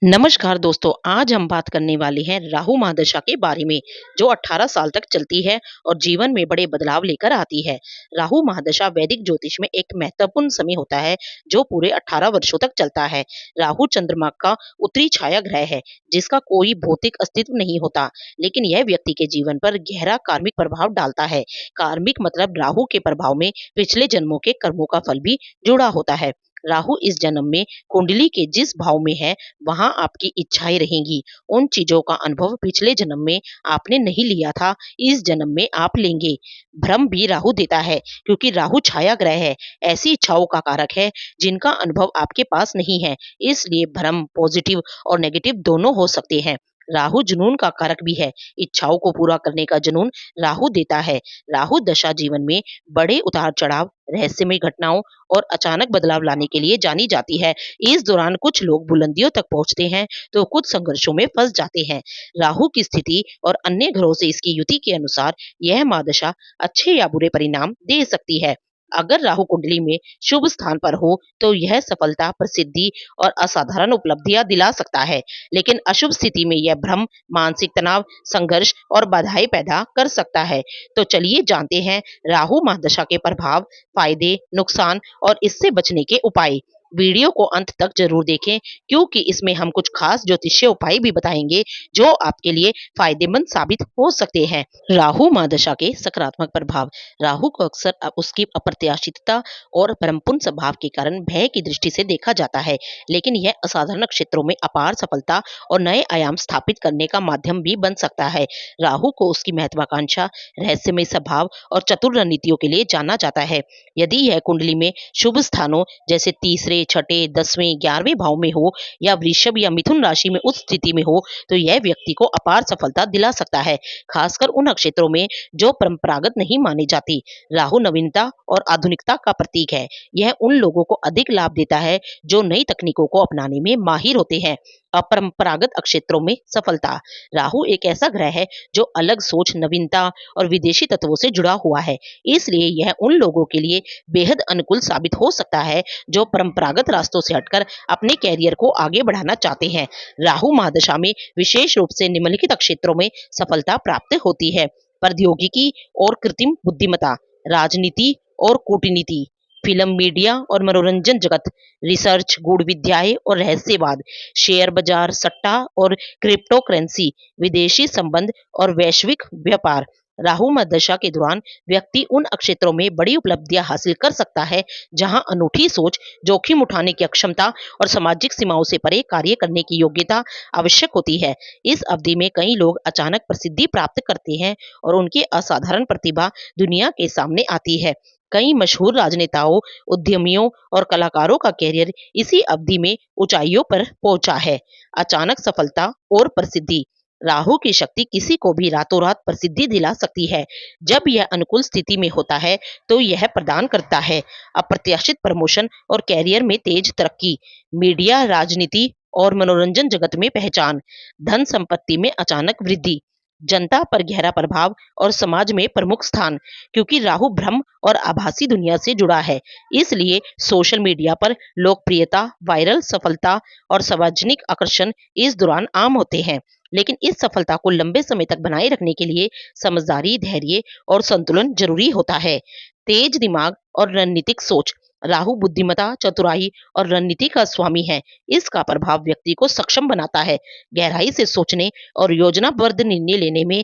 नमस्कार दोस्तों, आज हम बात करने वाले हैं राहु महादशा के बारे में, जो 18 साल तक चलती है और जीवन में बड़े बदलाव लेकर आती है। राहु महादशा वैदिक ज्योतिष में एक महत्वपूर्ण समय होता है, जो पूरे 18 वर्षों तक चलता है। राहु चंद्रमा का उत्तरी छाया ग्रह है, जिसका कोई भौतिक अस्तित्व नहीं होता, लेकिन यह व्यक्ति के जीवन पर गहरा कार्मिक प्रभाव डालता है। कार्मिक मतलब राहु के प्रभाव में पिछले जन्मों के कर्मों का फल भी जुड़ा होता है। राहु इस जन्म में कुंडली के जिस भाव में है, वहां आपकी इच्छाएं रहेंगी। उन चीजों का अनुभव पिछले जन्म में आपने नहीं लिया था, इस जन्म में आप लेंगे। भ्रम भी राहु देता है, क्योंकि राहु छाया ग्रह है, ऐसी इच्छाओं का कारक है जिनका अनुभव आपके पास नहीं है। इसलिए भ्रम पॉजिटिव और नेगेटिव दोनों हो सकते हैं। राहु जुनून का कारक भी है, इच्छाओं को पूरा करने का जुनून राहु देता है। राहु दशा जीवन में बड़े उतार चढ़ाव, रहस्यमय घटनाओं और अचानक बदलाव लाने के लिए जानी जाती है। इस दौरान कुछ लोग बुलंदियों तक पहुंचते हैं, तो कुछ संघर्षों में फंस जाते हैं। राहु की स्थिति और अन्य ग्रहों से इसकी युति के अनुसार यह महादशा अच्छे या बुरे परिणाम दे सकती है। अगर राहु कुंडली में शुभ स्थान पर हो, तो यह सफलता, प्रसिद्धि और असाधारण उपलब्धियां दिला सकता है। लेकिन अशुभ स्थिति में यह भ्रम, मानसिक तनाव, संघर्ष और बाधाएं पैदा कर सकता है। तो चलिए जानते हैं राहु महादशा के प्रभाव, फायदे, नुकसान और इससे बचने के उपाय। वीडियो को अंत तक जरूर देखें, क्योंकि इसमें हम कुछ खास ज्योतिषीय उपाय भी बताएंगे, जो आपके लिए फायदेमंद साबित हो सकते हैं। राहु महादशा के सकारात्मक प्रभाव। राहु को अक्सर उसकी अप्रत्याशितता और परमपूर्ण स्वभाव के कारण भय की दृष्टि से देखा जाता है, लेकिन यह असाधारण क्षेत्रों में अपार सफलता और नए आयाम स्थापित करने का माध्यम भी बन सकता है। राहु को उसकी महत्वाकांक्षा, रहस्यमय स्वभाव और चतुर रणनीतियों के लिए जाना जाता है। यदि यह कुंडली में शुभ स्थानों जैसे तीसरे, छठे, 10वें, 11वें भाव में हो, या वृषभ या मिथुन राशि में उस स्थिति में हो, तो यह व्यक्ति को अपार सफलता दिला सकता है, खासकर उन क्षेत्रों में जो परंपरागत नहीं माने जाती। राहु नवीनता और आधुनिकता का प्रतीक है। यह उन लोगों को अधिक लाभ देता है जो नई तकनीकों को अपनाने में माहिर होते हैं। अपरंपरागत क्षेत्रों में सफलता। राहु एक ऐसा ग्रह है जो अलग सोच, नवीनता और विदेशी तत्वों से जुड़ा हुआ है, इसलिए यह उन लोगों के लिए बेहद अनुकूल साबित हो सकता है जो परंपरागत रास्तों से हटकर अपने कैरियर को आगे बढ़ाना चाहते हैं। राहु महादशा में विशेष रूप से निम्नलिखित क्षेत्रों में सफलता प्राप्त होती है: प्रौद्योगिकी और कृत्रिम बुद्धिमत्ता, राजनीति और कूटनीति, फिल्म, मीडिया और मनोरंजन जगत, रिसर्च, गूढ़ विद्याएं और रहस्यवाद, शेयर बाजार, सट्टा और क्रिप्टो करेंसी, विदेशी संबंध और वैश्विक व्यापार। राहु महादशा के दौरान व्यक्ति उन क्षेत्रों में बड़ी उपलब्धियां हासिल कर सकता है जहां अनूठी सोच, जोखिम उठाने की क्षमता और सामाजिक सीमाओं से परे कार्य करने की योग्यता आवश्यक होती है। इस अवधि में कई लोग अचानक प्रसिद्धि प्राप्त करते हैं और उनकी असाधारण प्रतिभा दुनिया के सामने आती है। कई मशहूर राजनेताओं, उद्यमियों और कलाकारों का कैरियर इसी अवधि में ऊंचाइयों पर पहुंचा है। अचानक सफलता और प्रसिद्धि। राहु की शक्ति किसी को भी रातों रात प्रसिद्धि दिला सकती है। जब यह अनुकूल स्थिति में होता है, तो यह प्रदान करता है अप्रत्याशित प्रमोशन और कैरियर में तेज तरक्की, मीडिया, राजनीति और मनोरंजन जगत में पहचान, धन संपत्ति में अचानक वृद्धि, जनता पर गहरा प्रभाव और समाज में प्रमुख स्थान। क्योंकि राहु भ्रम और आभासी दुनिया से जुड़ा है, इसलिए सोशल मीडिया पर लोकप्रियता, वायरल सफलता और सार्वजनिक आकर्षण इस दौरान आम होते हैं। लेकिन इस सफलता को लंबे समय तक बनाए रखने के लिए समझदारी, धैर्य और संतुलन जरूरी होता है। तेज दिमाग और रणनीतिक सोच। राहु बुद्धिमत्ता, चतुराई और रणनीति का स्वामी है। इसका प्रभाव व्यक्ति को सक्षम बनाता है, गहराई से सोचने और योजनाबद्ध निर्णय लेने में,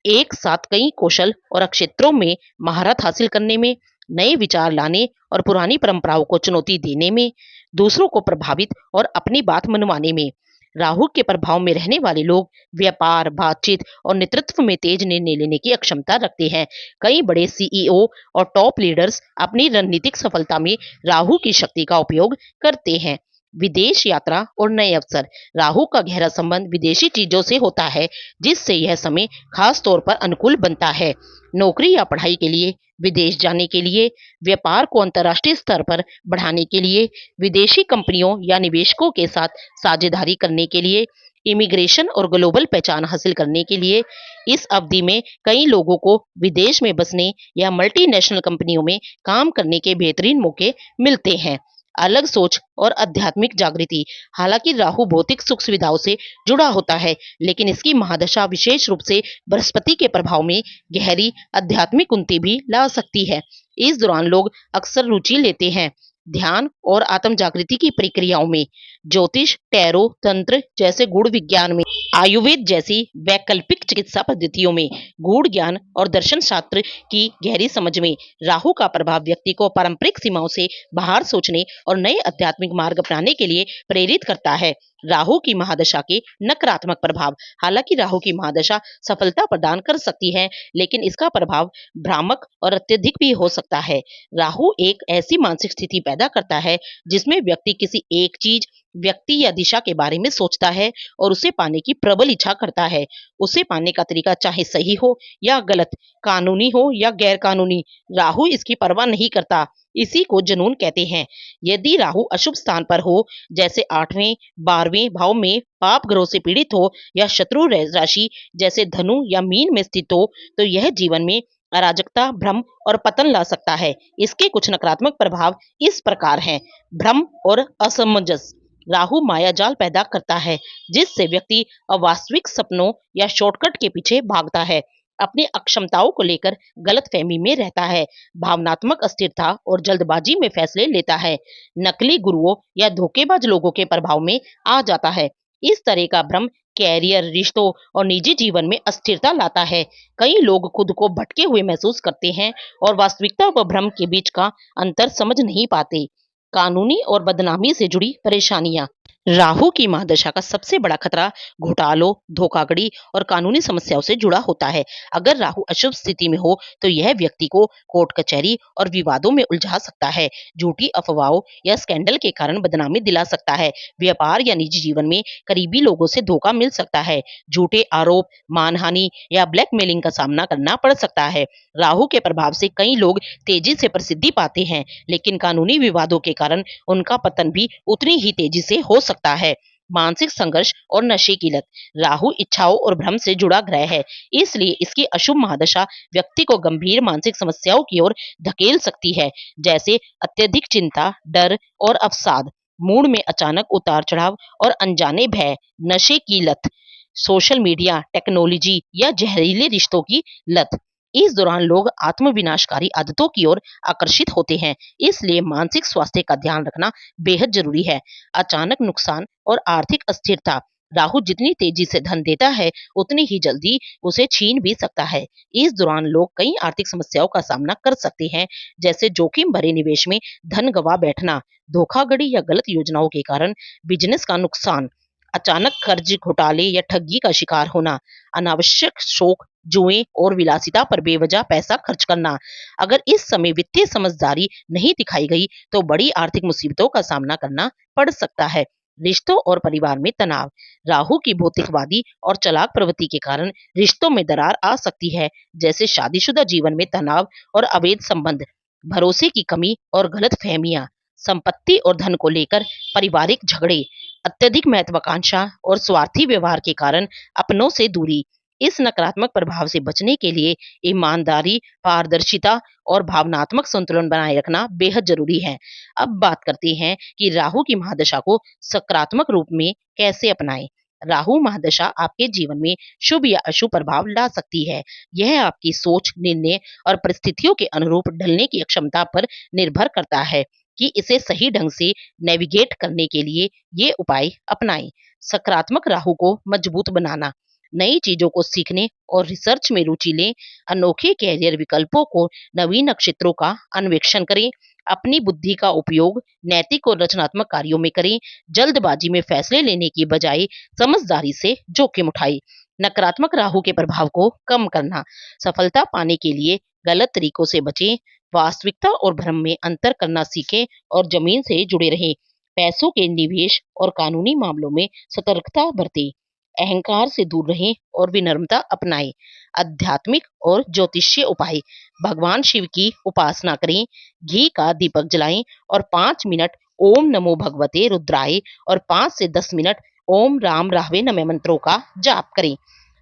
एक साथ कई कौशल और क्षेत्रों में महारत हासिल करने में, नए विचार लाने और पुरानी परंपराओं को चुनौती देने में, दूसरों को प्रभावित और अपनी बात मनवाने में। राहु के प्रभाव में रहने वाले लोग व्यापार, बातचीत और नेतृत्व में तेज निर्णय लेने की क्षमता रखते हैं। कई बड़े सीईओ और टॉप लीडर्स अपनी रणनीतिक सफलता में राहु की शक्ति का उपयोग करते हैं। विदेश यात्रा और नए अवसर। राहु का गहरा संबंध विदेशी चीजों से होता है, जिससे यह समय खास तौर पर अनुकूल बनता है। नौकरी या पढ़ाई के लिए, विदेश जाने के लिए, व्यापार को अंतर्राष्ट्रीय स्तर पर बढ़ाने के लिए, विदेशी कंपनियों या निवेशकों के साथ साझेदारी करने के लिए, इमिग्रेशन और ग्लोबल पहचान हासिल करने के लिए। इस अवधि में कई लोगों को विदेश में बसने या मल्टीनेशनल कंपनियों में काम करने के बेहतरीन मौके मिलते हैं। अलग सोच और आध्यात्मिक जागृति। हालांकि राहु भौतिक सुख सुविधाओं से जुड़ा होता है, लेकिन इसकी महादशा विशेष रूप से बृहस्पति के प्रभाव में गहरी आध्यात्मिक उन्नति भी ला सकती है। इस दौरान लोग अक्सर रुचि लेते हैं ध्यान और आत्म जागृति की प्रक्रियाओं में, ज्योतिष, टैरो, तंत्र जैसे गूढ़ विज्ञान में, आयुर्वेद जैसी वैकल्पिक चिकित्सा पद्धतियों में, गूढ़ ज्ञान और दर्शन शास्त्र की गहरी समझ में। राहु का प्रभाव व्यक्ति को पारंपरिक सीमाओं से बाहर सोचने और नए आध्यात्मिक मार्ग अपनाने के लिए प्रेरित करता है। राहु की महादशा के नकारात्मक प्रभाव। हालांकि राहु की महादशा सफलता प्रदान कर सकती है, लेकिन इसका प्रभाव भ्रामक और अत्यधिक भी हो सकता है। राहु एक ऐसी मानसिक स्थिति पैदा करता है जिसमें व्यक्ति किसी एक चीज, व्यक्ति या दिशा के बारे में सोचता है और उसे पाने की प्रबल इच्छा करता है। उसे पाने का तरीका चाहे सही हो या गलत, कानूनी हो या गैर कानूनी, राहु इसकी परवाह नहीं करता। इसी को जुनून कहते हैं। यदि राहु अशुभ स्थान पर हो, जैसे 8वें 12वें भाव में पाप ग्रहों से पीड़ित हो या शत्रु राशि जैसे धनु या मीन में स्थित हो, तो यह जीवन में अराजकता, भ्रम और पतन ला सकता है। इसके कुछ नकारात्मक प्रभाव इस प्रकार हैं। भ्रम और असमंजस। राहु माया जाल पैदा करता है, जिससे व्यक्ति अवास्तविक सपनों या शॉर्टकट के पीछे भागता है, अपनी अक्षमताओं को लेकर गलतफहमी में रहता है, भावनात्मक अस्थिरता और जल्दबाजी में फैसले लेता है, नकली गुरुओं या धोखेबाज लोगों के प्रभाव में आ जाता है। इस तरह का भ्रम कैरियर, रिश्तों और निजी जीवन में अस्थिरता लाता है। कई लोग खुद को भटके हुए महसूस करते हैं और वास्तविकता व भ्रम के बीच का अंतर समझ नहीं पाते। कानूनी और बदनामी से जुड़ी परेशानियां। राहु की महादशा का सबसे बड़ा खतरा घोटालों, धोखाधड़ी और कानूनी समस्याओं से जुड़ा होता है। अगर राहु अशुभ स्थिति में हो, तो यह व्यक्ति को कोर्ट कचहरी और विवादों में उलझा सकता है, झूठी अफवाहों या स्कैंडल के कारण बदनामी दिला सकता है, व्यापार या निजी जीवन में करीबी लोगों से धोखा मिल सकता है, झूठे आरोप, मानहानि या ब्लैकमेलिंग का सामना करना पड़ सकता है। राहु के प्रभाव से कई लोग तेजी से प्रसिद्धि पाते हैं, लेकिन कानूनी विवादों के कारण उनका पतन भी उतनी ही तेजी से हो सकता है। मानसिक संघर्ष और नशे की लत। राहु इच्छाओं और भ्रम से जुड़ा ग्रह है, इसलिए इसकी अशुभ महादशा व्यक्ति को गंभीर मानसिक समस्याओं की ओर धकेल सकती है, जैसे अत्यधिक चिंता, डर और अवसाद, मूड में अचानक उतार चढ़ाव और अनजाने भय। नशे की लत, सोशल मीडिया, टेक्नोलॉजी या जहरीले रिश्तों की लत। इस दौरान लोग आत्मविनाशकारी आदतों की ओर आकर्षित होते हैं, इसलिए मानसिक स्वास्थ्य का ध्यान रखना बेहद जरूरी है। अचानक नुकसान और आर्थिक अस्थिरता। राहु जितनी तेजी से धन देता है, उतनी ही जल्दी उसे छीन भी सकता है। इस दौरान लोग कई आर्थिक समस्याओं का सामना कर सकते हैं, जैसे जोखिम भरे निवेश में धन गंवा बैठना, धोखाधड़ी या गलत योजनाओं के कारण बिजनेस का नुकसान, अचानक कर्ज, घोटाले या ठगी का शिकार होना, अनावश्यक शौक, जुए और विलासिता पर बेवजह पैसा खर्च करना। अगर इस समय वित्तीय समझदारी नहीं दिखाई गई, तो बड़ी आर्थिक मुसीबतों का सामना करना पड़ सकता है। रिश्तों और परिवार में तनाव। राहु की भौतिकवादी और चालाक प्रवृत्ति के कारण रिश्तों में दरार आ सकती है, जैसे शादीशुदा जीवन में तनाव और अवैध संबंध, भरोसे की कमी और गलत फहमियां, संपत्ति और धन को लेकर पारिवारिक झगड़े, अत्यधिक महत्वाकांक्षा और स्वार्थी व्यवहार के कारण अपनों से दूरी। इस नकारात्मक प्रभाव से बचने के लिए ईमानदारी, पारदर्शिता और भावनात्मक संतुलन बनाए रखना बेहद जरूरी है। अब बात करते हैं कि राहु की महादशा को सकारात्मक रूप में कैसे अपनाएं। राहु महादशा आपके जीवन में शुभ या अशुभ प्रभाव ला सकती है। यह आपकी सोच, निर्णय और परिस्थितियों के अनुरूप ढलने की क्षमता पर निर्भर करता है कि इसे सही ढंग से नेविगेट करने के लिए ये उपाय अपनाएं। सकारात्मक राहु को मजबूत बनाना। नई चीजों को सीखने और रिसर्च में रुचि लें, अनोखे कैरियर विकल्पों को, नवीन नक्षत्रों का अन्वेषण करें, अपनी बुद्धि का उपयोग नैतिक और रचनात्मक कार्यों में करें, जल्दबाजी में फैसले लेने की बजाय समझदारी से जोखिम उठाएं। नकारात्मक राहु के प्रभाव को कम करना। सफलता पाने के लिए गलत तरीकों से बचें, वास्तविकता और भ्रम में अंतर करना सीखें और जमीन से जुड़े रहें। पैसों के निवेश और कानूनी मामलों में सतर्कता बरतें। अहंकार से दूर रहें और विनम्रता अपनाएं। आध्यात्मिक और ज्योतिषीय उपाय। भगवान शिव की उपासना करें, घी का दीपक जलाएं और 5 मिनट ओम नमो भगवते रुद्राय और 5 से 10 मिनट ओम राम राहवे नमः मंत्रों का जाप करें।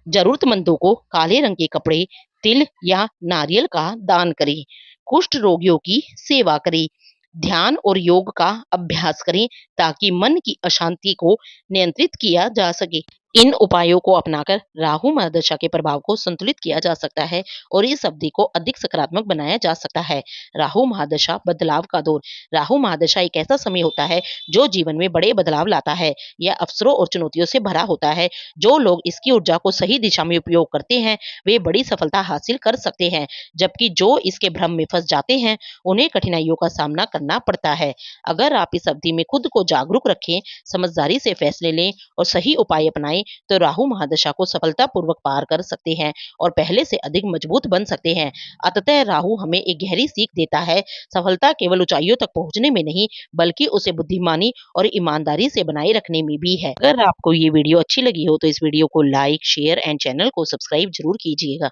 जरूरतमंदों को काले रंग के कपड़े, तिल या नारियल का दान करें। कुष्ठ रोगियों की सेवा करें। ध्यान और योग का अभ्यास करें ताकि मन की अशांति को नियंत्रित किया जा सके। इन उपायों को अपनाकर राहु महादशा के प्रभाव को संतुलित किया जा सकता है और इस अवधि को अधिक सकारात्मक बनाया जा सकता है। राहु महादशा बदलाव का दौर। राहु महादशा एक ऐसा समय होता है जो जीवन में बड़े बदलाव लाता है। यह अवसरों और चुनौतियों से भरा होता है। जो लोग इसकी ऊर्जा को सही दिशा में उपयोग करते हैं वे बड़ी सफलता हासिल कर सकते हैं, जबकि जो इसके भ्रम में फंस जाते हैं उन्हें कठिनाइयों का सामना करना पड़ता है। अगर आप इस अवधि में खुद को जागरूक रखें, समझदारी से फैसले लें और सही उपाय अपनाएं तो राहु महादशा को सफलतापूर्वक पार कर सकते हैं और पहले से अधिक मजबूत बन सकते हैं। अतः राहु हमें एक गहरी सीख देता है, सफलता केवल ऊंचाइयों तक पहुंचने में नहीं बल्कि उसे बुद्धिमानी और ईमानदारी से बनाए रखने में भी है। अगर आपको ये वीडियो अच्छी लगी हो तो इस वीडियो को लाइक, शेयर एंड चैनल को सब्सक्राइब जरूर कीजिएगा।